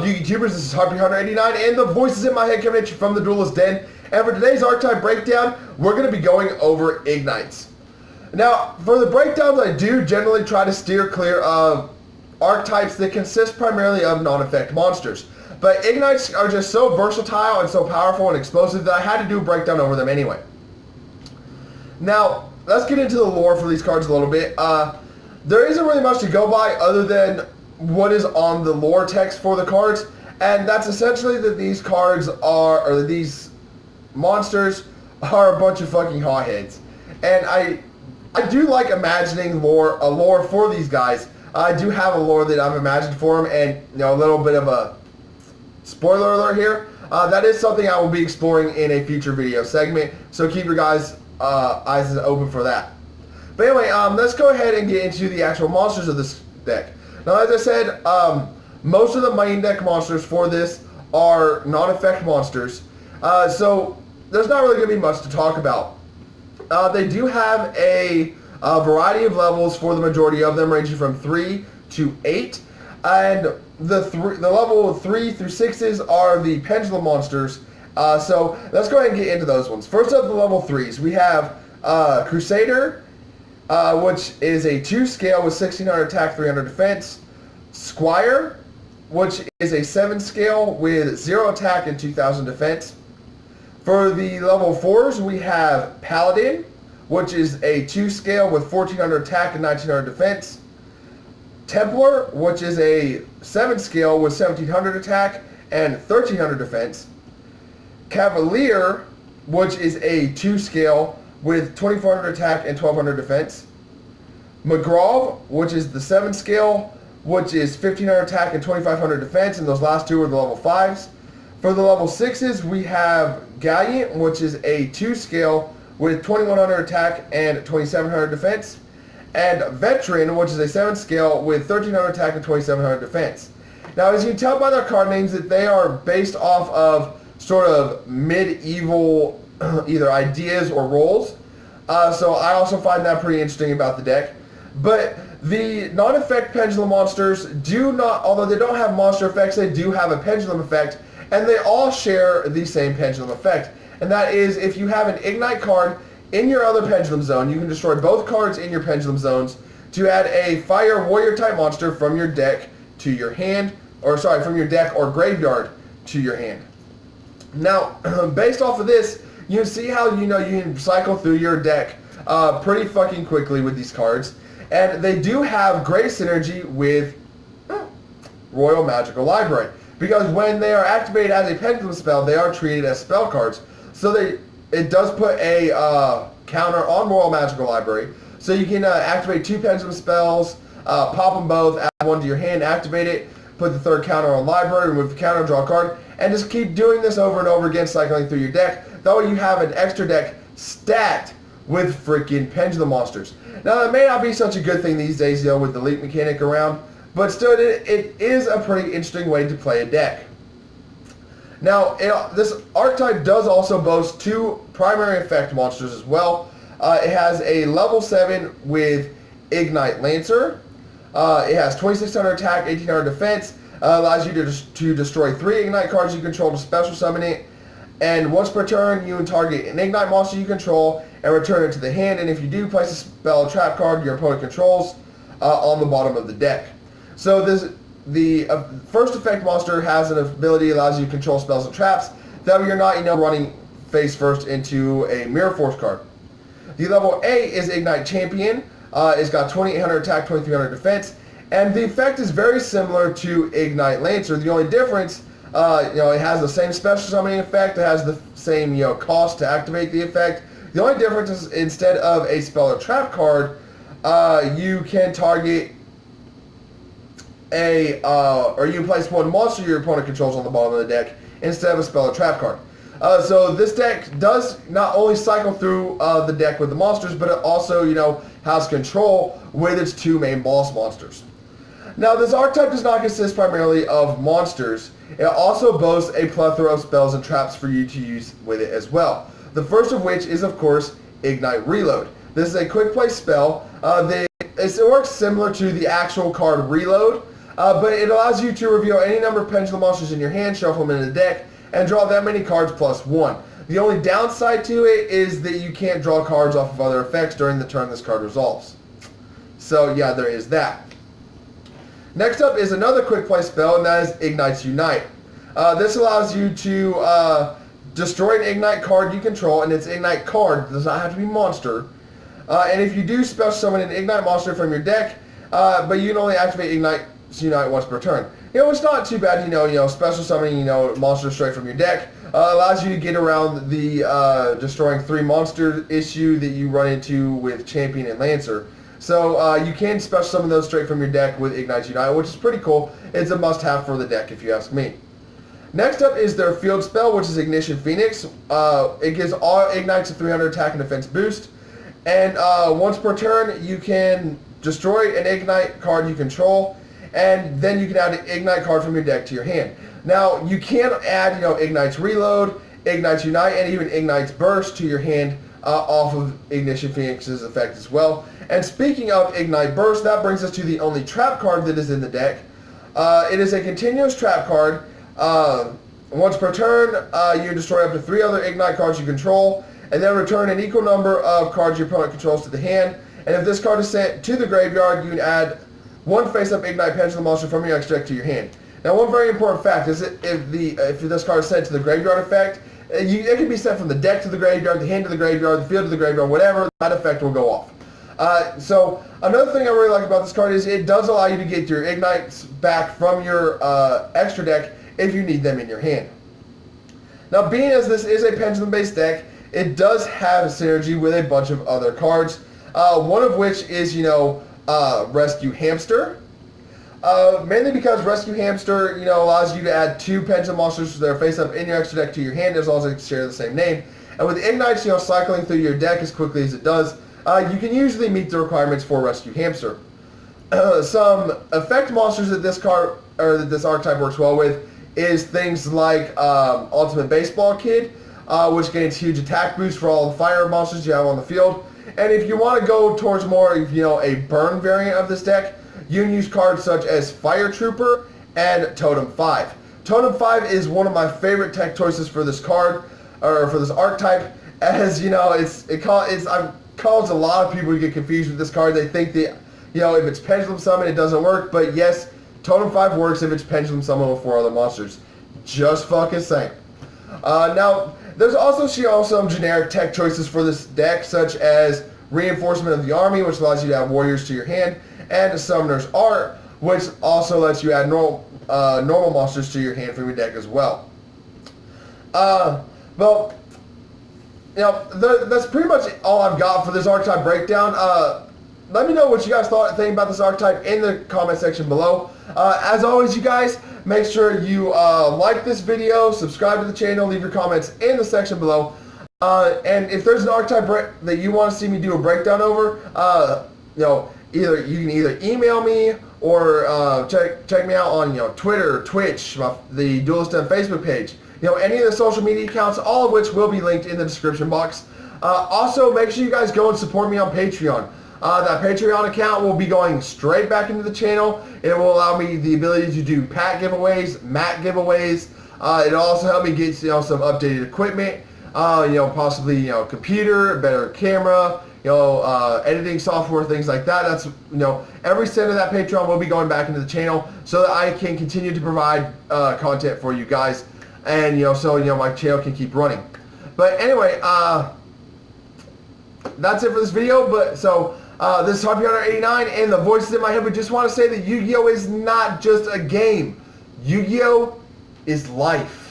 you YouTubers? This is Harpy189, and the voices in my head coming at you from the Duelist Den. And for today's Archetype breakdown, we're going to be going over Igknights. Now, for the breakdowns, I do generally try to steer clear of archetypes that consist primarily of non-effect monsters. But Igknights are just so versatile and so powerful and explosive that I had to do a breakdown over them anyway. Now, let's get into the lore for these cards a little bit. There isn't really much to go by other than what is on the lore text for the cards, and that's essentially that these cards are, or these monsters are a bunch of fucking hotheads. And I do like imagining a lore for these guys. I do have a lore that I've imagined for them, and a little bit of a spoiler alert here. That is something I will be exploring in a future video segment, so keep your guys' eyes open for that. But anyway, let's go ahead and get into the actual monsters of this deck. Now, as I said, most of the main deck monsters for this are non-effect monsters, so there's not really going to be much to talk about. They do have a variety of levels for the majority of them, ranging from 3 to 8, and the level 3 through 6s are the pendulum monsters. So let's go ahead and get into those ones. First up, the level 3s. We have Crusader, which is a 2 scale with 1600 attack, 300 defense. Squire, which is a 7 scale with 0 attack and 2000 defense. For the level 4s, we have Paladin, which is a 2 scale with 1400 attack and 1900 defense. Templar, which is a 7 scale with 1700 attack and 1300 defense. Cavalier, which is a 2 scale with 2400 attack and 1200 defense. McGraw, which is the 7 scale, which is 1500 attack and 2500 defense, and those last two are the level 5s. For the level 6s, we have Gallant, which is a 2 scale with 2100 attack and 2700 defense. And Veteran, which is a 7 scale with 1300 attack and 2700 defense. Now, as you can tell by their card names, that they are based off of sort of medieval either ideas or roles. So I also find that pretty interesting about the deck. But the non-effect pendulum monsters do not, although they don't have monster effects, they do have a pendulum effect, and they all share the same pendulum effect. And that is, if you have an Ignite card in your other pendulum zone, you can destroy both cards in your pendulum zones to add a fire warrior type monster from your deck to your hand, or sorry, from your deck or graveyard to your hand. Now, based off of this, you see how you can cycle through your deck pretty fucking quickly with these cards, and they do have great synergy with Royal Magical Library, because when they are activated as a pendulum spell, they are treated as spell cards. So it does put a counter on Royal Magical Library, so you can activate 2 pendulum spells, pop them both, add 1 to your hand, activate it, put the 3rd counter on Library, remove the counter, draw a card, and just keep doing this over and over again, cycling through your deck. That way you have an extra deck stacked with freaking pendulum monsters. Now, that may not be such a good thing these days, with the leap mechanic around, but still, it is a pretty interesting way to play a deck. Now, this archetype does also boast 2 primary effect monsters as well. It has a level 7 with Ignite Lancer. It has 2600 attack, 1800 defense. Allows you to destroy 3 Ignite cards you control to special summon it. And once per turn, you target an Ignite monster you control and return it to the hand. And if you do, place a spell or trap card your opponent controls on the bottom of the deck. So the first effect monster has an ability that allows you to control spells and traps. That way you're not, running face first into a Mirror Force card. The level 8 is Ignite Champion. It's got 2800 attack, 2300 defense. And the effect is very similar to Ignite Lancer. The only difference, it has the same special summoning effect. It has the same, cost to activate the effect. The only difference is instead of a spell or trap card, you can target or you can place 1 monster your opponent controls on the bottom of the deck instead of a spell or trap card. So this deck does not only cycle through the deck with the monsters, but it also, has control with its 2 main boss monsters. Now, this archetype does not consist primarily of monsters. It also boasts a plethora of spells and traps for you to use with it as well. The first of which is, of course, Ignite Reload. This is a quick play spell. It works similar to the actual card Reload, but it allows you to reveal any number of pendulum monsters in your hand, shuffle them in the deck, and draw that many cards plus 1. The only downside to it is that you can't draw cards off of other effects during the turn this card resolves. So yeah, there is that. Next up is another quick play spell, and that is Igknights Unite. This allows you to destroy an Ignite card you control, and it's Ignite card. It does not have to be monster. And if you do special summon an Ignite monster from your deck, but you can only activate Igknights Unite once per turn. It's not too bad, special summoning, monsters straight from your deck. Allows you to get around the destroying 3 monster issue that you run into with Champion and Lancer. So you can special summon those straight from your deck with Igknights Unite, which is pretty cool. It's a must-have for the deck, if you ask me. Next up is their field spell, which is Ignition Phoenix. It gives all Ignites a 300 attack and defense boost. And once per turn, you can destroy an Ignite card you control, and then you can add an Ignite card from your deck to your hand. Now, you can add, Ignites Reload, Ignites Unite, and even Ignites Burst to your hand off of Ignition Phoenix's effect as well. And speaking of Ignite Burst, that brings us to the only trap card that is in the deck. It is a continuous trap card. Once per turn, you destroy up to 3 other Ignite cards you control, and then return an equal number of cards your opponent controls to the hand. And if this card is sent to the graveyard, you can add 1 face-up Ignite Pendulum monster from your extra deck to your hand. Now, one very important fact is that if this card is sent to the graveyard effect, it can be sent from the deck to the graveyard, the hand to the graveyard, the field to the graveyard, whatever, that effect will go off. So another thing I really like about this card is it does allow you to get your Ignites back from your extra deck if you need them in your hand. Now, being as this is a pendulum-based deck, it does have synergy with a bunch of other cards. One of which is, Rescue Hamster. Mainly because Rescue Hamster, allows you to add 2 pendulum monsters that are face-up in your extra deck to your hand, as long as they share the same name. And with Ignites, cycling through your deck as quickly as it does, you can usually meet the requirements for Rescue Hamster. Some effect monsters that this card or that this archetype works well with is things like Ultimate Baseball Kid, which gains huge attack boost for all the fire monsters you have on the field. And if you want to go towards more, a burn variant of this deck, you can use cards such as Fire Trooper and Totem 5. Totem 5 is one of my favorite tech choices for this card, or for this archetype, as it caused a lot of people to get confused with this card. They think that, if it's Pendulum Summon, it doesn't work, but yes, Totem 5 works if it's Pendulum Summon with 4 other monsters. Just fucking saying. Now, there's also some generic tech choices for this deck, such as Reinforcement of the Army, which allows you to add warriors to your hand, and Summoner's Art, which also lets you add normal monsters to your hand from your deck as well. That's pretty much all I've got for this archetype breakdown. Let me know what you guys think about this archetype in the comment section below. As always, you guys, make sure you like this video, subscribe to the channel, leave your comments in the section below. And if there's an archetype that you want to see me do a breakdown over, you can either email me or check me out on Twitter, Twitch, the Duelist Den Facebook page. Any of the social media accounts, all of which will be linked in the description box. Also, make sure you guys go and support me on Patreon. That Patreon account will be going straight back into the channel. It will allow me the ability to do pack giveaways, mat giveaways. It'll also help me get some updated equipment, possibly computer, better camera, editing software, things like that. That's every cent of that Patreon will be going back into the channel so that I can continue to provide content for you guys, and so my channel can keep running. But anyway, that's it for this video. This is Harpy89, and the voices in my head. We just want to say that Yu-Gi-Oh is not just a game. Yu-Gi-Oh is life.